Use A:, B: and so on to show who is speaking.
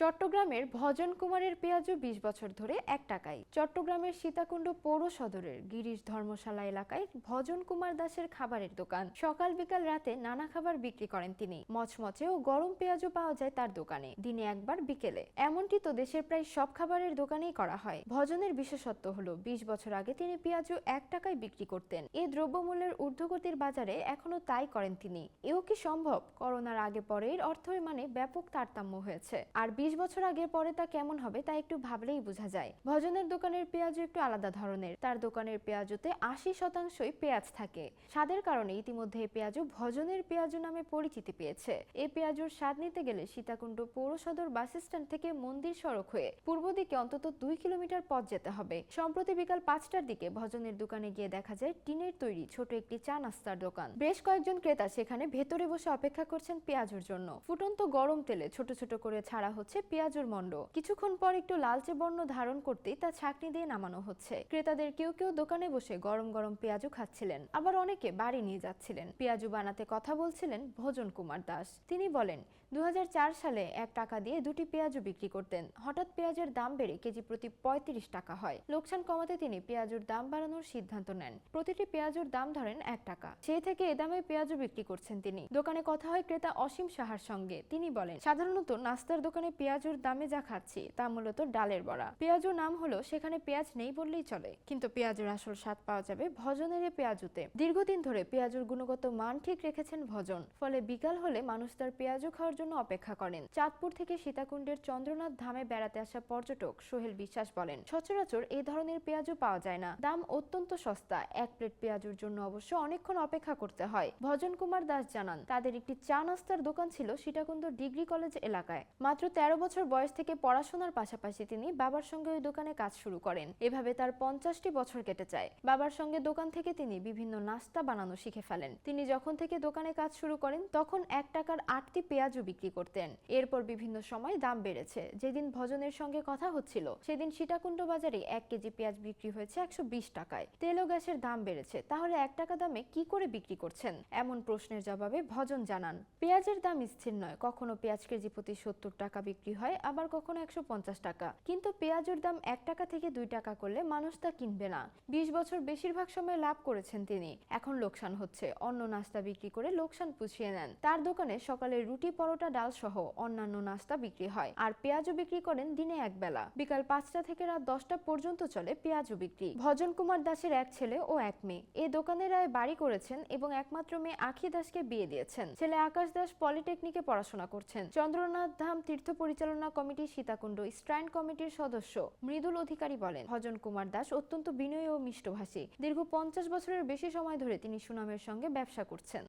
A: চট্টগ্রামের ভজন কুমারের পেঁয়াজু ২০ বছর ধরে ১ টাকায়। চট্টগ্রামের সীতাকুণ্ড পৌর সদরের গিরিশ ধর্মশালা এলাকায় ভজন কুমার দাসের খাবারের দোকান। সকাল বিকাল রাতে নানা খাবার বিক্রি করেন তিনি। মচমচে ও গরম পেঁয়াজু পাওয়া যায় তার দোকানে, দিনে একবার বিকেলে। এমনটি তো দেশের প্রায় সব খাবারের দোকানেই করা হয়। ভজনের বিশেষত্ব হলো ২০ বছর আগে তিনি পেঁয়াজু ১ টাকায় বিক্রি করতেন। এই দ্রব্যমূল্যের ঊর্ধ্বগতির বাজারে এখনো তাই করেন তিনি। এও কি সম্ভব? করোনার আগে পরের অর্থের ব্যাপক তারতম্য হয়েছে। আর ২০ বছর আগে পরে তা কেমন হবে তা একটু ভাবলেই বোঝা যায়। ভজনের দোকানের পেঁয়াজু একটু আলাদা ধরনের। তার দোকানের পেঁয়াজুতে ৮০% পেঁয়াজ থাকে। স্বাদের কারণে ইতিমধ্যে এই পেঁয়াজু ভজনের পেঁয়াজু নামে পরিচিতি পেয়েছে। এই পেঁয়াজুর স্বাদ নিতে গেলে সীতাকুণ্ড পৌর সদর বাস স্ট্যান্ড থেকে মন্দির সড়ক হয়ে পূর্ব দিকে অন্তত ২ কিলোমিটার পথ যেতে হবে। সম্প্রতি বিকাল ৫টার দিকে ভজনের দোকানে গিয়ে দেখা যায় টিনের তৈরি ছোট একটি চা নাস্তার দোকান। বেশ কয়েকজন ক্রেতা সেখানে ভেতরে বসে অপেক্ষা করছেন পেঁয়াজুর জন্য। ফুটন্ত গরম তেলে ছোট ছোট করে ছাড়া হচ্ছে পেঁয়াজুর মণ্ড। কিছুক্ষণ পর একটু লালচে বর্ণ ধারণ করতেই তা ছাঁকনি দিয়ে নামানো হচ্ছে। ক্রেতাদের কেউ কেউ দোকানে বসে গরম গরম পেঁয়াজু খাচ্ছিলেন, আবার অনেকে বাড়ি নিয়ে যাচ্ছিলেন। পেঁয়াজু বানাতে কথা বলছিলেন ভজন কুমার দাস। তিনি বলেন, ২০০৪ সালে ১ টাকা দিয়ে দুটি পেঁয়াজু বিক্রি করতেন। হঠাৎ পেঁয়াজের দাম বেড়ে কেজি প্রতি ৩৫ টাকা হয়। লোকসান কমাতে তিনি পেঁয়াজুর দাম বাড়ানোর সিদ্ধান্ত নেন। প্রতিটি পেঁয়াজুর দাম ধরেন ১ টাকা। সেই থেকে এ দামে পেঁয়াজু বিক্রি করছেন তিনি। দোকানে কথা হয় ক্রেতা অসীম সাহার সঙ্গে। তিনি বলেন, সাধারণত নাস্তার দোকানে পেঁয়াজুর দামে যা খাচ্ছি তা মূলত ডালের বড়া। পেঁয়াজুর নাম হলো সেখানে পেঁয়াজ নেই বললেই চলে, কিন্তু পেঁয়াজুর আসল স্বাদ পাওয়া যাবে ভজনের এই পেঁয়াজুতে। দীর্ঘদিন ধরে পেঁয়াজুর গুণগত মান ঠিক রেখেছেন ভজন। ফলে বিকাল হলে মানুষ তার পেঁয়াজু খাওয়ার জন্য অপেক্ষা করেন। চাঁদপুর থেকে সীতাকুণ্ডের চন্দ্রনাথ ধামে বেড়াতে আসা পর্যটক সোহেল বিশ্বাস বলেন, সচরাচর এই ধরনের পেঁয়াজু পাওয়া যায় না। দাম অত্যন্ত সস্তা। ১ প্লেট পেঁয়াজুর জন্য অবশ্য অনেকক্ষণ অপেক্ষা করতে হয়। ভজন কুমার দাস জানান, তাদের একটি চা নাস্তার দোকান ছিল সীতাকুণ্ড ডিগ্রি কলেজ এলাকায়। মাত্র ১৩ বছর বয়স থেকে পড়াশোনার পাশাপাশি তিনি বাবার সঙ্গে ওই দোকানে কাজ শুরু করেন। এভাবে তার ৫০টি বছর কেটে যায়। বাবার সঙ্গে দোকান থেকে তিনি বিভিন্ন নাস্তা বানানো শিখে ফেলেন। তিনি যখন থেকে দোকানে কাজ শুরু করেন তখন ১ টাকার ৮টি পেঁয়াজু বিক্রি করতেন। এরপর বিভিন্ন সময় দাম বেড়েছে। যেদিন ভজনের সঙ্গে কথা হচ্ছিল সেদিন সীতাকুণ্ড বাজারে ১ কেজি পেঁয়াজ বিক্রি হয়েছে ১২০ টাকায়। তেল ও গ্যাসের দাম বেড়েছে, তাহলে ১ টাকা দামে কি করে বিক্রি করছেন? এমন প্রশ্নের জবাবে ভজন জানান, পেঁয়াজের দাম স্থির নয়। কখনো পেঁয়াজ কেজি প্রতি ৭০ টাকা বিক্রি হয়, আবার কখনো ১৫০ টাকা। কিন্তু পেঁয়াজুর দাম ১ টাকা থেকে ২ টাকা করলে মানুষ তা কিনবে না। ২০ বছর বেশিরভাগ সময় লাভ করেছেন তিনি। এখন লোকসান হচ্ছে। অন্য নাস্তা বিক্রি করে লোকসান পুষিয়ে নেন। তার দোকানে সকালে রুটি, পরোটা, ডাল সহ অন্যান্য নাস্তা বিক্রি হয়। আর পেঁয়াজু বিক্রি করেন দিনে এক বেলা। বিকাল ৫টা থেকে রাত ১০টা পর্যন্ত চলে পেঁয়াজু বিক্রি। ভজন কুমার দাসের ১ ছেলে ও ১ মেয়ে। এই দোকানের আয় বাড়ি করেছেন এবং একমাত্র মেয়ে আখি দাসকে বিয়ে দিয়েছেন। ছেলে আকাশ দাস পলিটেকনিকে পড়াশোনা করছেন। চন্দ্রনাথ ধাম তীর্থ পরিচালনা কমিটি সীতাকুণ্ড স্ট্রাইন কমিটির সদস্য মৃদুল অধিকারী বলেন, ভজন কুমার দাস অত্যন্ত বিনয়ী ও মিষ্টভাষী। দীর্ঘ ৫০ বছরের বেশি সময় ধরে তিনি সুনামের সঙ্গে ব্যবসা করছেন।